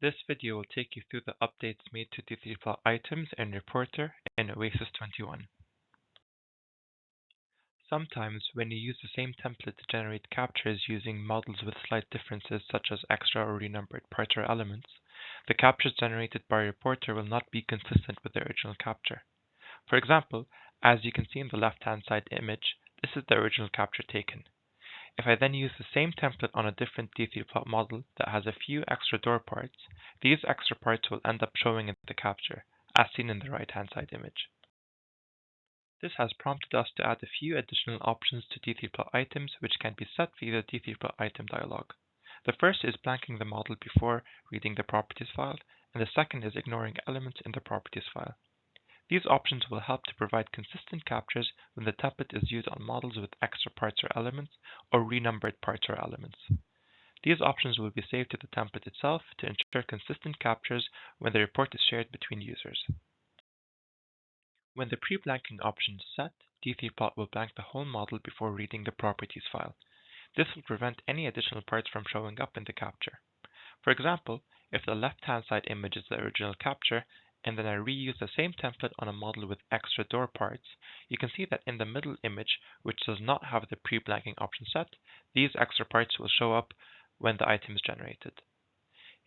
This video will take you through the updates made to D3PLOT items in Reporter in Oasys 21. Sometimes, when you use the same template to generate captures using models with slight differences such as extra or renumbered parts or elements, the captures generated by Reporter will not be consistent with the original capture. For example, as you can see in the left-hand side image, this is the original capture taken. If I then use the same template on a different D3PLOT model that has a few extra door parts, these extra parts will end up showing in the capture, as seen in the right-hand side image. This has prompted us to add a few additional options to D3PLOT items which can be set via the D3PLOT item dialog. The first is blanking the model before reading the properties file, and the second is ignoring elements in the properties file. These options will help to provide consistent captures when the template is used on models with extra parts or elements, or renumbered parts or elements. These options will be saved to the template itself to ensure consistent captures when the report is shared between users. When the pre-blanking option is set, D3PLOT will blank the whole model before reading the properties file. This will prevent any additional parts from showing up in the capture. For example, if the left-hand side image is the original capture, and then I reuse the same template on a model with extra door parts, you can see that in the middle image, which does not have the pre-blanking option set, these extra parts will show up when the item is generated.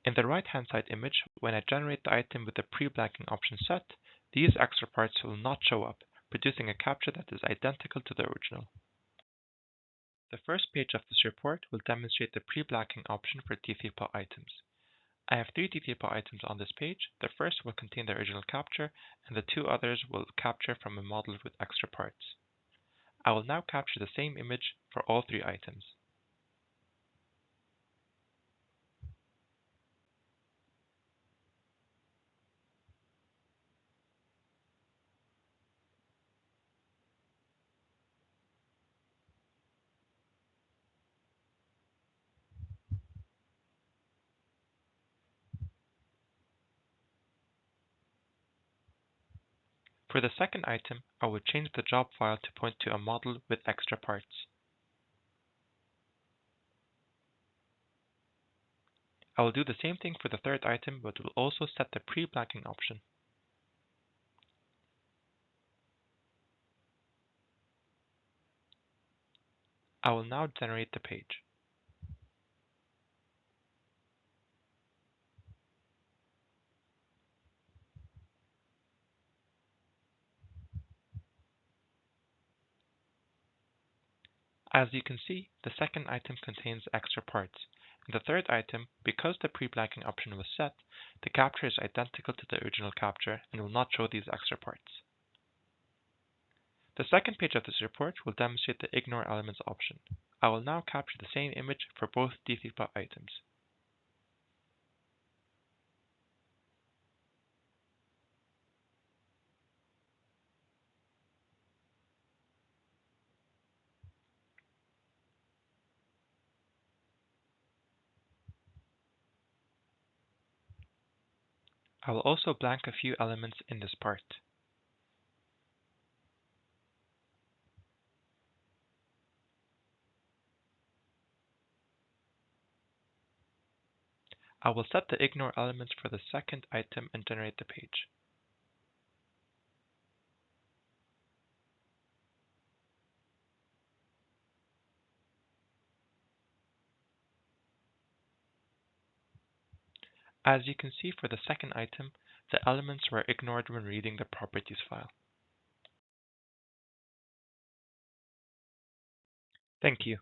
In the right-hand side image, when I generate the item with the pre-blanking option set, these extra parts will not show up, producing a capture that is identical to the original. The first page of this report will demonstrate the pre-blanking option for D3PLOT items. I have 3 D3PLOT items on this page. The first will contain the original capture, and the 2 others will capture from a model with extra parts. I will now capture the same image for all 3 items. For the second item, I will change the job file to point to a model with extra parts. I will do the same thing for the third item, but will also set the pre-blanking option. I will now generate the page. As you can see, the second item contains extra parts. In the third item, because the pre-blanking option was set, the capture is identical to the original capture and will not show these extra parts. The second page of this report will demonstrate the Ignore Elements option. I will now capture the same image for both D3PLOT items. I will also blank a few elements in this part. I will set the Ignore Elements for the second item and generate the page. As you can see for the second item, the elements were ignored when reading the properties file. Thank you.